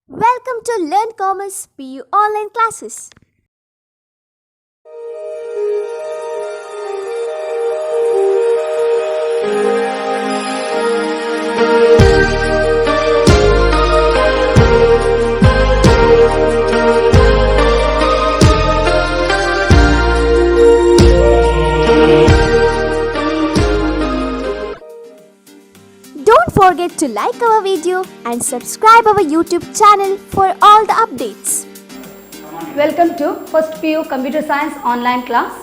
Welcome to Learn Commerce PU online classes. Don't forget to like our video and subscribe our YouTube channel for all the updates. Welcome to First PU Computer Science online class.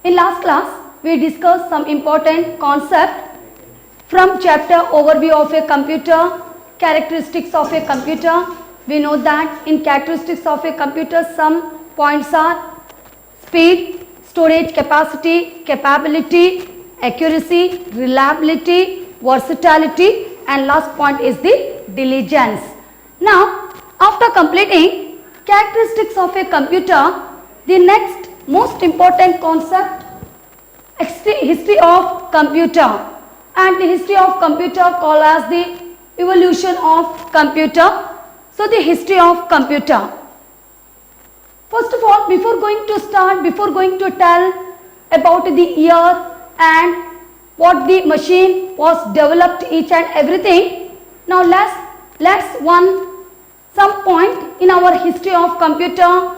In last class, we discussed some important concept from chapter Overview of a Computer, Characteristics of a Computer. We know that in characteristics of a computer, some points are speed, storage capacity, capability, accuracy, reliability, versatility, and last point is the diligence. Now, after completing characteristics of a computer, the next most important concept, history of computer, and the history of computer called as the evolution of computer. So, the history of computer. First of all, before going to tell about the year and what the machine was developed, each and everything. Now let's some point in our history of computer.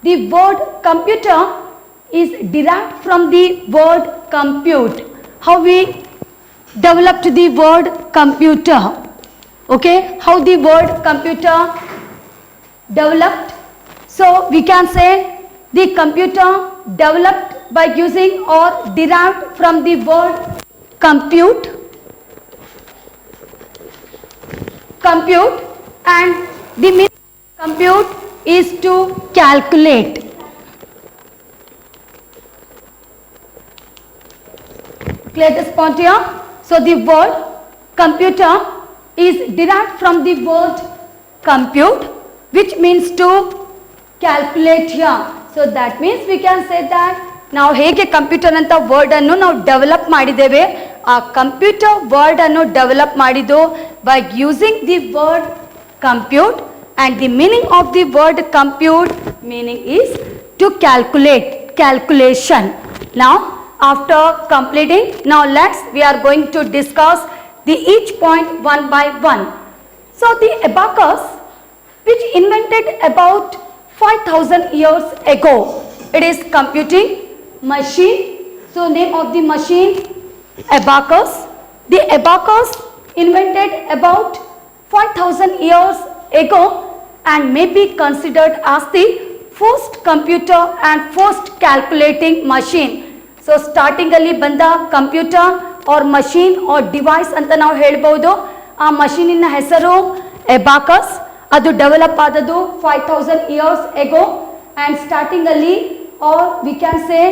The word computer is derived from the word compute. How we developed the word computer? Okay, how the word computer developed? So we can say the computer developed by using or derived from the word compute, and the meaning of compute is to calculate. Clear this point here? So the word computer is derived from the word compute, which means to calculate here. So that means we can say that ನಾವು ಹೇಗೆ computer ಅಂತ word ಅನ್ನು ನಾವು develop ಮಾಡಿದ್ದೇವೆ, ಆ computer word ಅನ್ನು develop ಮಾಡಿದ್ದು by using the word compute, and the meaning of the word compute meaning is to calculate, calculation. Now after completing, now we are going to discuss the each point one by one. So the abacus, which invented about 5000 years ago, it is computing machine. So name of the machine abacus. The abacus invented about 5000 years ago and may be considered as the first computer and first calculating machine. So starting ಅಲ್ಲಿ ಬಂದ computer or machine or device ಅಂತ ನಾವು ಹೇಳ್ಬೋದು. ಆ ಮಷೀನಿನ ಹೆಸರು abacus. ಅದು develop ಆದದ್ದು 5000 years ago and starting ಅಲ್ಲಿ or we can say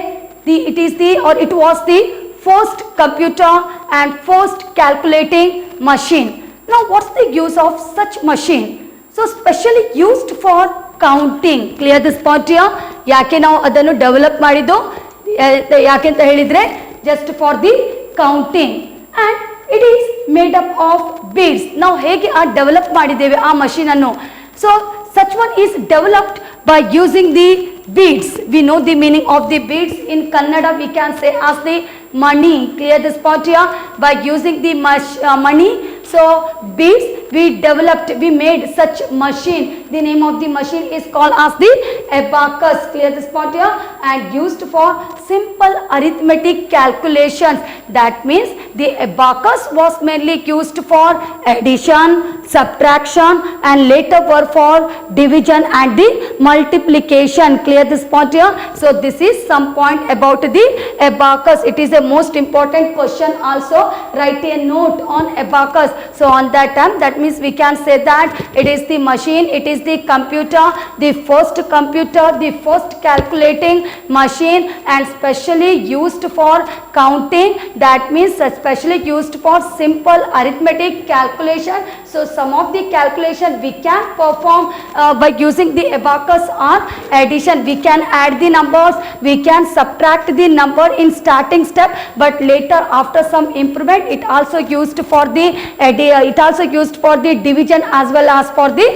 it was the first computer and first calculating machine. Now what's the use of such machine? So specially used for counting. Clear this point here? ಯಾಕೆ ನಾವು ಅದನ್ನು develop ಮಾಡಿದ್ದು? ಯಾಕೆ ಅಂತ ಹೇಳಿದ್ರೆ just for the counting, and it is made up of beads. ನಾವು ಹೇಗೆ develop ಮಾಡಿದ್ದೇವೆ ಆ machine ಅನ್ನು? So such one is developed by using the beads. We know the meaning of the beads. In Kannada we can say as the money. Clear this part here? By using the money, so beads, we made such machine. The name of the machine is called as the abacus. Clear this part here? And used for simple arithmetic calculations. That means the abacus was mainly used for addition, subtraction, and later were for division and the multiplication. Clear this point here? So this is some point about the abacus. It is a most important question also. Write a note on abacus. So on that time, that means we can say that it is the machine, it is the computer, the first calculating machine, and specially used for counting. That means especially used for simple arithmetic calculation. So some of the calculation we can perform by using the abacus are addition. We can add the numbers, we can subtract the number in starting step, but later after some improvement it also used for the division as well as for the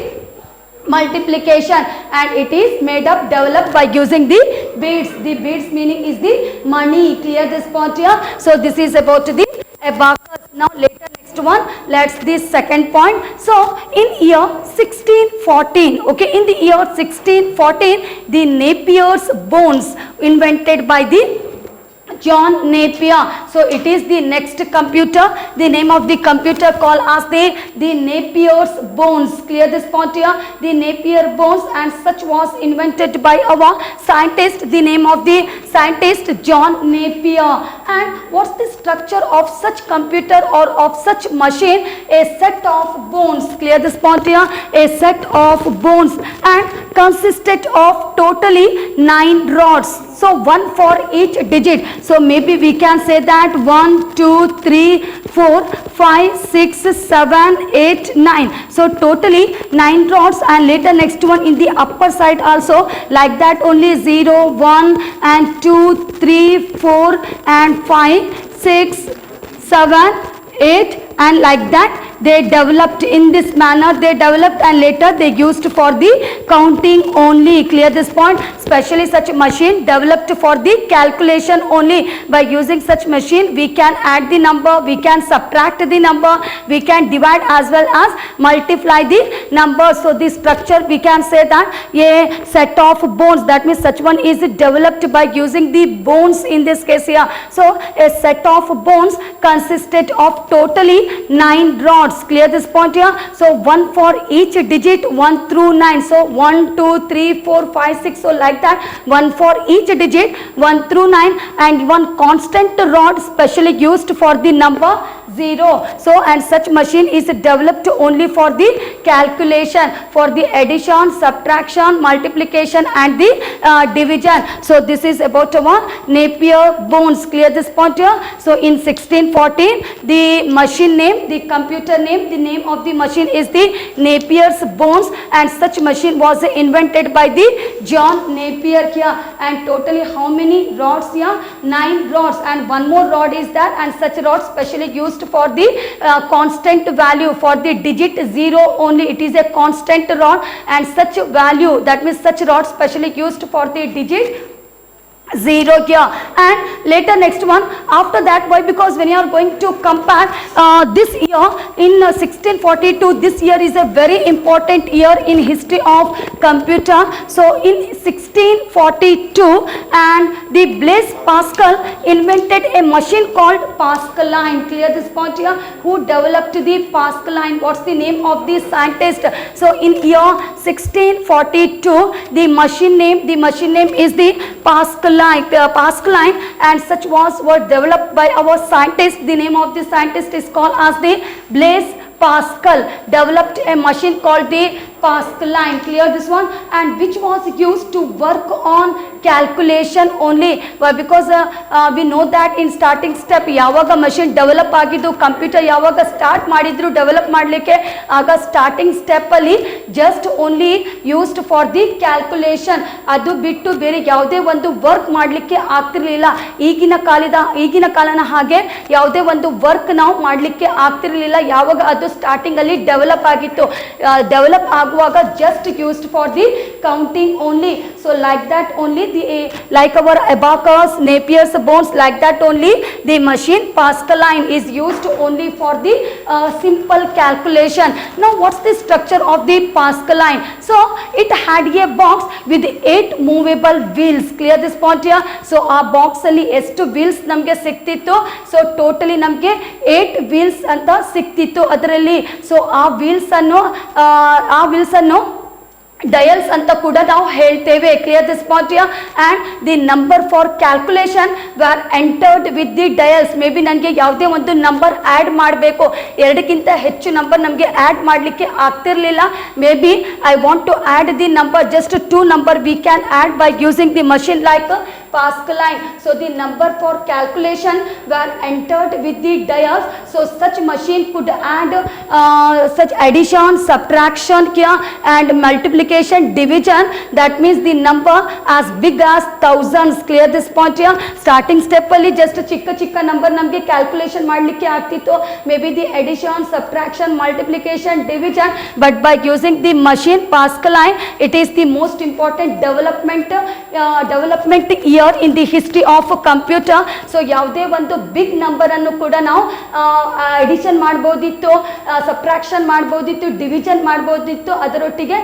multiplication, and it is made up developed by using the beads. The beads meaning is the money. Clear this point here? So this is about the abacus. Now later next one, let's this second point. So in year 1614, okay, in the year 1614, the Napier's bones invented by the John Napier. So it is the next computer. The name of the computer called as the Napier's bones. Clear this point here? The Napier bones, and such was invented by our scientist. The name of the scientist John Napier. And what's the structure of such computer or of such machine? A set of bones. Clear this point here? A set of bones, and consisted of totally 9 rods. So one for each digit. So maybe we can say that 1, 2, 3, 4, 5, 6, 7, 8, 9. So totally 9 rods, and later next one in the upper side also like that only 0, 1 and 2, 3, 4 and 5, 6, 7, 8 and like that they developed in this manner. They developed and later they used for the counting only. Clear this point? Specially such machine developed for the calculation only. By using such machine we can add the number, we can subtract the number, we can divide as well as multiply the number. So this structure we can say that a set of bones, that means such one is developed by using the bones in this case here. So a set of bones consisted of totally 9 rods. Clear this point here? So one for each digit, 1 through 9. So 1, 2, 3, 4, 5, 6. So like that, one for each digit, 1 through 9, and one constant rod specially used for the number 0. So and such machine is developed only for the calculation, for the addition, subtraction, multiplication and the division. So this is about our Napier bones. Clear this point here? So in 1614 the machine name, the computer name, the name of the machine is the Napier's bones, and such machine was invented by the John Napier here. And totally how many rods here? 9 rods, and one more rod is there, and such rod specially used for the constant value, for the digit 0 only. It is a constant rod, and such value, that means such rod specially used for the digit 0 here. And later next one, after that, why? Because when you are going to compare this year in 1642, this year is a very important year in history of computer. So in 1642, and the Blaise Pascal invented a machine called Pascaline. Clear this point here? Who developed the Pascaline? What's the name of the scientist? So in year 1642, the machine name is the Pascaline, and such were developed by our scientist. The name of the scientist is called as the Blaise Pascal. Developed a machine called the Pascaline. Clear this one? And which was used to work on calculation only. Why? Because we know that in starting step yavaga machine develop ಆಗಿದ್ದು, computer yavaga start ಮಾಡಿದ್ರು develop ಮಾಡಲಿಕ್ಕೆ, ಆಗ starting step ಅಲ್ಲಿ just only used for the calculation. ಅದು ಬಿಟ್ಟು ಬೇರೆ ಯಾವುದೇ ಒಂದು ವರ್ಕ್ ಮಾಡಲಿಕ್ಕೆ ಆಗ್ತಿರ್ಲಿಲ್ಲ. ಈಗಿನ ಕಾಲನ ಹಾಗೆ ಯಾವುದೇ ಒಂದು ವರ್ಕ್ ನಾವು ಮಾಡಲಿಕ್ಕೆ ಆಗ್ತಿರ್ಲಿಲ್ಲ. ಯಾವಾಗ ಅದು ಸ್ಟಾರ್ಟಿಂಗ್ ಅಲ್ಲಿ ಡೆವಲಪ್ ಆಗಿತ್ತು, ಡೆವಲಪ್ ಆಗುವಾಗ just used for the counting only. So like that only the like our abacus, Napier's bones, like that only the machine Pascaline is used only for the simple calculation. Now what's the structure of the Pascaline? So it had a box with 8 movable wheels. Clear this point here? So ಆ box ಅಲ್ಲಿ ಎಷ್ಟು wheels ನಮಗೆ ಸಿಕ್ತಿತ್ತು? So totally ನಮಗೆ 8 wheels ಅಂತ ಸಿಕ್ತಿತ್ತು ಅದರಲ್ಲಿ. So ಆ wheels ಅನ್ನು ಡಯಲ್ಸ್ ಅಂತ ಕೂಡ ನಾವು ಹೇಳ್ತೇವೆ. Clear this point here? And the number for calculation were entered with the dials. Maybe ನನಗೆ ಯಾವುದೇ ಒಂದು ನಂಬರ್ ಆ್ಯಡ್ ಮಾಡಬೇಕು, 2ಕ್ಕಿಂತ ಹೆಚ್ಚು ನಂಬರ್ ನಮಗೆ ಆ್ಯಡ್ ಮಾಡಲಿಕ್ಕೆ ಆಗ್ತಿರ್ಲಿಲ್ಲ. May be I want to add the number, just 2 number we can add by using the machine like Pascaline. So the number for calculation were entered with the dials. So such machine could add such addition, subtraction किया and multiplication, division. That means the number as big as thousands. Clear this point here. Starting step ಅಲ್ಲಿ just ಚಿಕ್ಕ ಚಿಕ್ಕ number ನಮಗೆ calculation ಮಾಡಲಿಕ್ಕೆ ಆಗ್ತಿತ್ತು. Maybe the addition, subtraction, multiplication, division. But by using the machine Pascaline, it is the most important development year in the history of computer. So ಯಾವುದೇ ಒಂದು big number ಅನ್ನು ಕೂಡ ನಾವು addition ಮಾಡಬಹುದಿತ್ತು, subtraction ಮಾಡಬಹುದಿತ್ತು, division ಮಾಡಬಹುದಿತ್ತು, ಅದರೊಟ್ಟಿಗೆ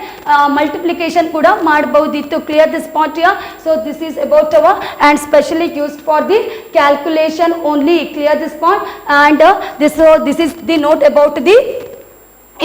multiplication ಕೂಡ ಮಾಡಬಹುದಿತ್ತು. Clear this point here. So this is about our and specially used for the calculation only. Clear this point. And this is the note about the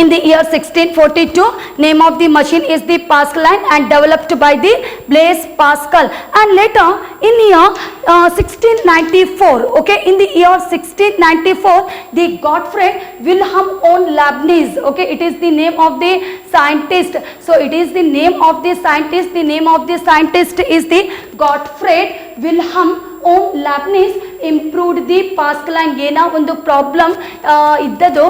in the year 1642, name of the machine is the Pascaline and developed by the Blaise Pascal. And later in year 1694, okay, in the year 1694, the Gottfried Wilhelm von Leibniz, okay, it is the name of the scientist. So it is the name of the scientist. The name of the scientist is the Gottfried Wilhelm von Leibniz improved the Pascaline. ಏನ ಒಂದು problem ಇದ್ದದು,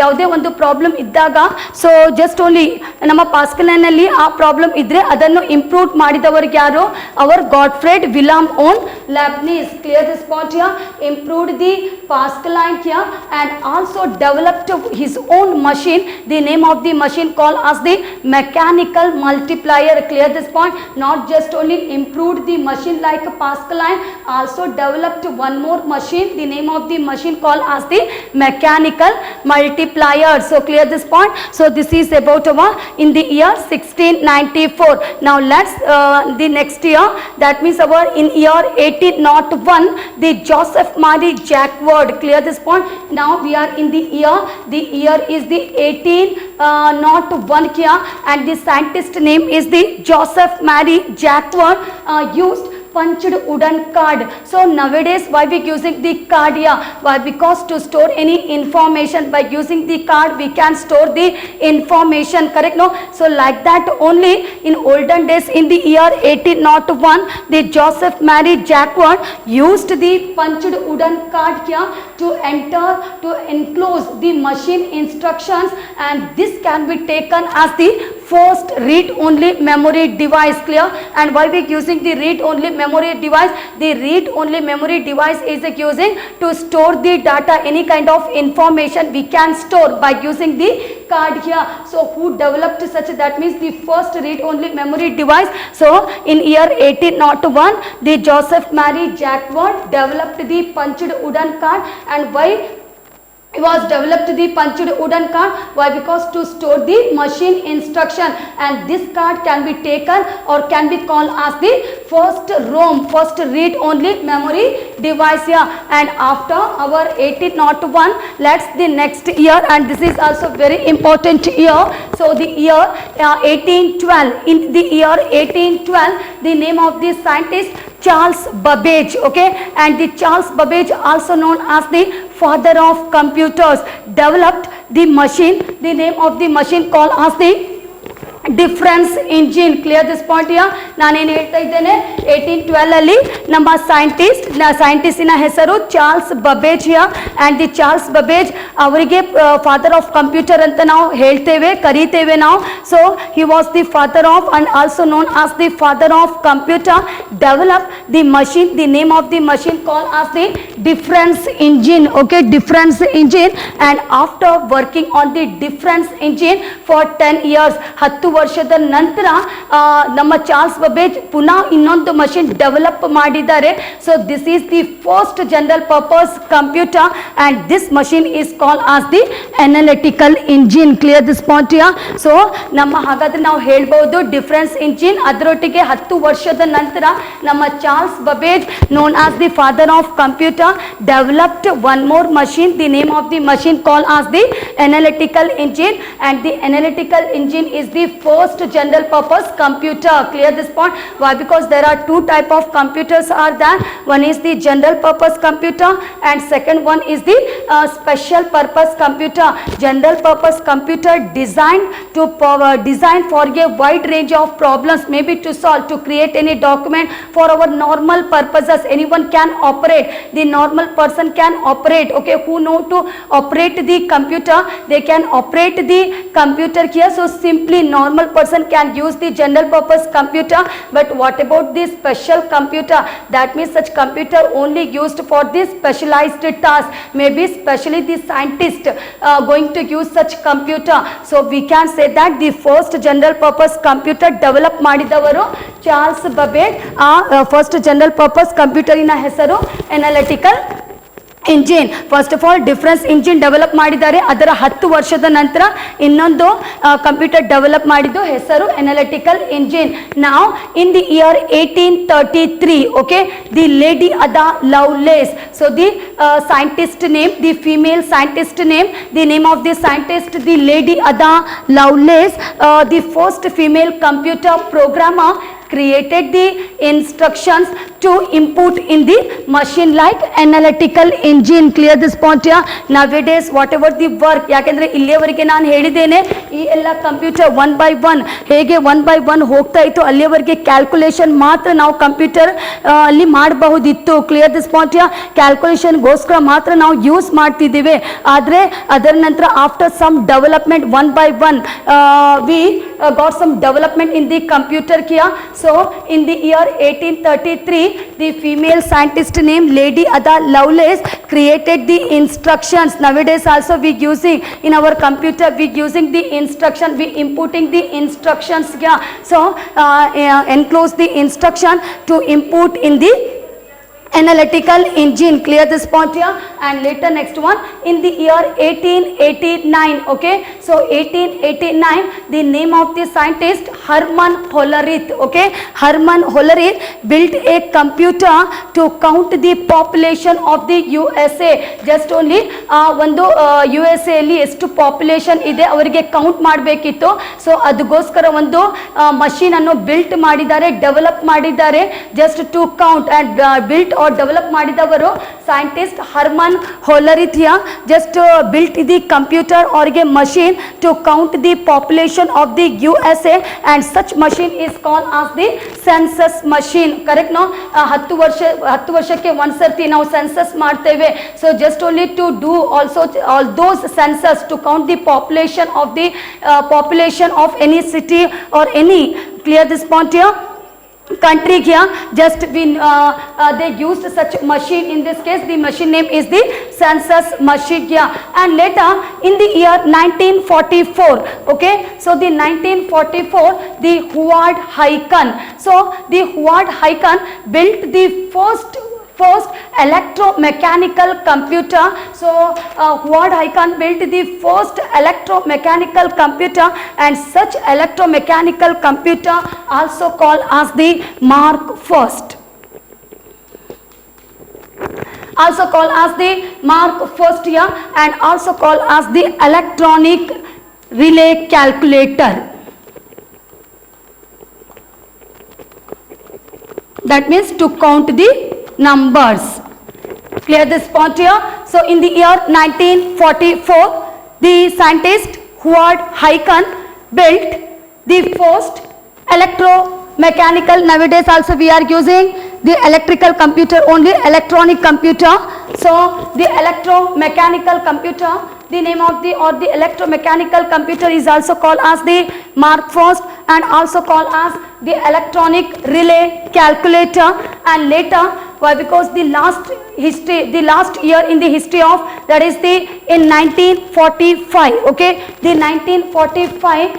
ಯಾವುದೇ ಒಂದು problem ಇದ್ದಾಗ so just only ನಮ್ಮ Pascaline ಅಲ್ಲಿ ಆ problem ಇದ್ರೆ ಅದನ್ನು ಇಂಪ್ರೂವ್ ಮಾಡಿದವರಿಗೆ ಯಾರು? ಅವರ್ Gottfried Wilhelm von Leibniz. Clear this point here. Improved the Pascaline here and also developed his own machine. The name of the machine called as the mechanical multiplier. Clear this point. Not just only improved the machine like Pascaline, also developed one more machine. The name of the machine called as the mechanical multiplier. So clear this point. So this is about our in the year 1694. Now let's the next year, that means our in year 1801, the Joseph Marie Jacquard. Clear this point. Now we are in the year is the 1801 here and the scientist name is the Joseph Marie Jacquard. Used punched wooden card. So nowadays why we using the card here? Why? Because to store any information, by using the card we can store the information, correct? No, so like that only in olden days in the year 1801, the Joseph Marie Jacquard used the punched wooden card here to enter, to enclose the machine instructions, and this can be taken as the first read only memory device. Clear? And why we using the read only memory device? The read only memory device is using to store the data, any kind of information we can store by using the card here. So who developed such? That means the first read only memory device. So in year 1801, the Joseph Marie Jacquard developed the punched wooden card. And why it was developed the punched wooden card? Why? Because to store the machine instruction, and this card can be taken or can be called as the first ROM, first read only memory device here. And after our 1801, let's the next year, and this is also very important year. So the year 1812, in the year 1812, the name of the scientist Charles Babbage, okay, and the Charles Babbage, also known as the father of computers, developed the machine. The name of the machine called as the difference engine. Clear this point here. ನಾನೇನು ಹೇಳ್ತಾ ಇದ್ದೇನೆ, 1812 ಅಲ್ಲಿ ನಮ್ಮ ಸೈಂಟಿಸ್ಟಿನ ಹೆಸರು Charles Babbage here. And the Charles Babbage ಅವರಿಗೆ father of computer ಅಂತ ನಾವು ಹೇಳ್ತೇವೆ, ಕರೀತೇವೆ ನಾವು. So he was the father of and also known as the father of computer. Develop the machine. The name of the machine call as the difference engine. Okay, difference engine. And after working on the difference engine for 10 years, 10 ವರ್ಷದ ನಂತರ ನಮ್ಮ Charles ಬಬೇಜ್ ಪುನಃ ಇನ್ನೊಂದು machine develop ಮಾಡಿದ್ದಾರೆ. So this is the first general purpose computer and this machine is call as the analytical engine. Clear this point here. So ನಮ್ಮ ಹಾಗಾದ್ರೆ ನಾವು ಹೇಳ್ಬೋದು ಡಿಫರೆನ್ಸ್ ಇಂಜಿನ್, ಅದರೊಟ್ಟಿಗೆ 10 ವರ್ಷದ ನಂತರ ನಮ್ಮ Charles Babbage known as the father of computer developed one more machine. The name of the machine called as the analytical engine, and the analytical engine is the first general purpose computer. Clear this point? Why? Because there are two type of computers are there. One is the general purpose computer and second one is the special purpose computer. General purpose computer designed to design for a wide range of problems, maybe to solve, to create any document for our normal purposes. Anyone can operate, the normal person can operate, okay, who know to operate the computer, they can operate the computer here. So simply normal person can use the general purpose computer. But what about the special computer? That means such computer only used for this specialized task, maybe specially the scientist going to use such computer. So we can say that the first general purpose computer develop ಮಾಡಿದವರು Charles ಬಬೇಜ್. First general purpose ಕಂಪ್ಯೂಟರಿನ ಹೆಸರು analytical engine. First of all difference engine develop ಮಾಡಿದ್ದಾರೆ. ಅದರ 10 ವರ್ಷದ ನಂತರ ಇನ್ನೊಂದು computer develop ಮಾಡಿದ್ದು ಹೆಸರು analytical engine. ನಾವು in the year 1833, okay, the lady Ada Lovelace. So the scientist name, the female scientist name, the name of the scientist, the lady Ada Lovelace, the first female computer programmer, created the instructions to input in the machine like analytical engine. Clear this point here? Nowadays whatever the work, ಯಾಕೆಂದ್ರೆ ಇಲ್ಲಿಯವರೆಗೆ ನಾನು ಹೇಳಿದ್ದೇನೆ ಈ ಎಲ್ಲ computer one by one ಹೇಗೆ one by one ಹೋಗ್ತಾ ಇತ್ತು, ಅಲ್ಲಿಯವರೆಗೆ ಕ್ಯಾಲ್ಕುಲೇಷನ್ ಮಾತ್ರ ನಾವು ಕಂಪ್ಯೂಟರ್ ಅಲ್ಲಿ ಮಾಡಬಹುದಿತ್ತು. Clear this point here? ಕ್ಯಾಲ್ಕುಲೇಷನ್ಗೋಸ್ಕರ ಮಾತ್ರ ನಾವು ಯೂಸ್ ಮಾಡ್ತಿದ್ದೀವಿ. ಆದರೆ ಅದರ ನಂತರ after some development one by one we got some development in the computer here. So in the year 1833, the female scientist named Lady Ada Lovelace created the instructions. Nowadays also we using in our computer, we using the instruction, we inputting the instructions here. So enclose the instruction to input in the analytical engine. Clear this point here? And later next one in the year 1889, okay, so 1889, the name of the scientist Herman Hollerith, okay, Herman Hollerith built a computer to count the population of the USA. Just only ಒಂದು USA ಅಲ್ಲಿ ಎಷ್ಟು population ಇದೆ ಅವರಿಗೆ count ಮಾಡಬೇಕಿತ್ತು. So ಅದಕ್ಕೋಸ್ಕರ ಒಂದು machine ಅನ್ನು built ಮಾಡಿದ್ದಾರೆ, ಡೆವಲಪ್ ಮಾಡಿದ್ದಾರೆ, just to count and built or develop ಮಾಡಿದವರು scientist Herman Hollerith here. Just built the computer or a machine to count the population of the USA, and such machine is called as the census machine. Correct no? 10 ವರ್ಷಕ್ಕೆ ಒಂದ್ಸರ್ತಿ ನಾವು census ಮಾಡ್ತೇವೆ. So just only to do also all those census to count the population of any city or any. Clear this point here? Country here, just been they used such machine. In this case the machine name is the census machine here. And later in the year 1944, okay, so the 1944 the Howard Huygens, so the Howard Huygens built the first electromechanical computer. So Howard Huygens built the first electromechanical computer, and such electromechanical computer also called as the Mark I. Also called as the Mark I here, and also called as the electronic relay calculator. That means to count the numbers. Clear this point here? So in the year 1944, the scientist Howard Huygens built the first electromechanical. Nowadays also we are using the electrical computer only, electronic computer. So the electromechanical computer, the name of the electromechanical computer is also called as the Mark I, and also called as the electronic relay calculator. And later, why? Because the last year in the history of, that is the in 1945, okay, the 1945,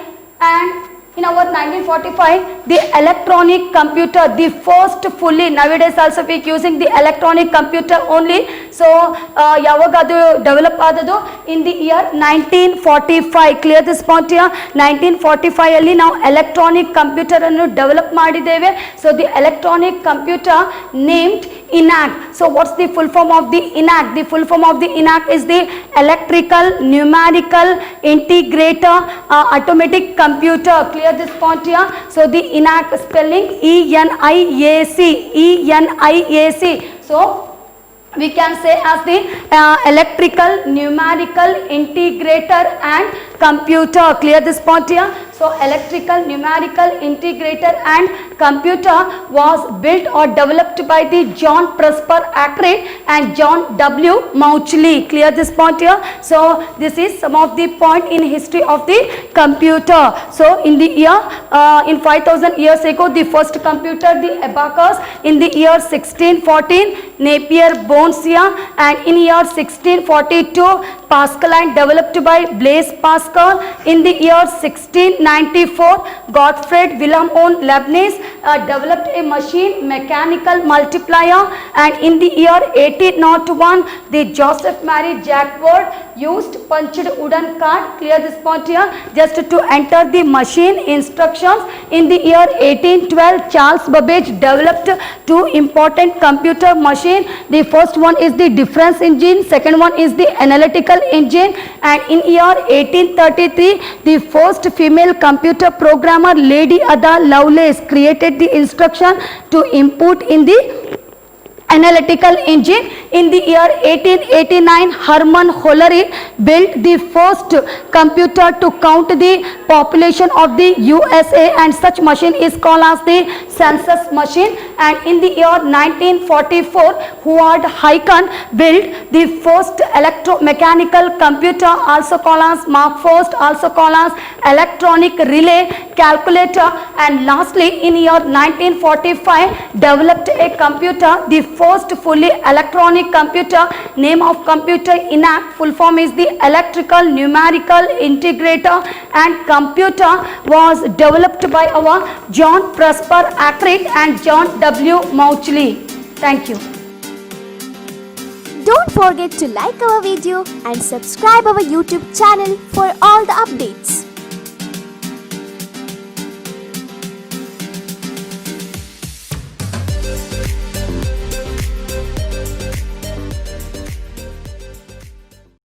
and in our 1945, the electronic computer, the first fully, nowadays also we using the electronic computer only. So, ಯಾವಾಗ ಅದು develop ಆದದ್ದು in the year 1945. Clear this point here? 1945 ಅಲ್ಲಿ ನಾವು electronic computer ಅನ್ನು develop ಮಾಡಿದ್ದೇವೆ. So, the electronic computer named ENIAC. So, what's the full form of the ENIAC? The full form of the ENIAC is the Electrical Numerical Integrator Automatic Computer. Clear this point here? So, the ENIAC spelling ENIAC. ENIAC. So, we can say as the Electrical Numerical Integrator and Computer. Clear this point here? So, Electrical Numerical Integrator and Computer was built or developed by the John Presper Arkwright and John W. Mauchly. Clear this point here? So, this is some of the point in history of the computer. So, in the year, in 5000 years ago, the first computer, the abacus, in the year 1614, Napier Bonsia, and in year 1642, Pascal and developed by Blaise Pascal. In the year 1694, Gottfried Wilhelm von Leibniz developed a machine mechanical multiplier, and in the year 1801, the Joseph Marie Jacquard used punched wooden card. Clear this point here? Just to enter the machine instructions. In the year 1812, Charles Babbage developed two important computer machine. The first one is the difference engine, second one is the analytical engine, and in year 1833, the first female computer programmer, Lady Ada Lovelace, created the instruction to input in the analytical engine. In the year 1889, Herman Hollerith built the first computer to count the population of the USA, and such machine is called as the census machine. And in the year 1944, Howard Aiken built the first electromechanical computer, also called as Mark First, also called as electronic relay calculator. And lastly, in year 1945, developed a computer, the first fully electronic computer. Name of computer ENIAC, full form is the Electrical Numerical Integrator and Computer, was developed by our John Presper Arkwright and John W. Mauchly. Thank you. Don't forget to like our video and subscribe our YouTube channel for all the updates.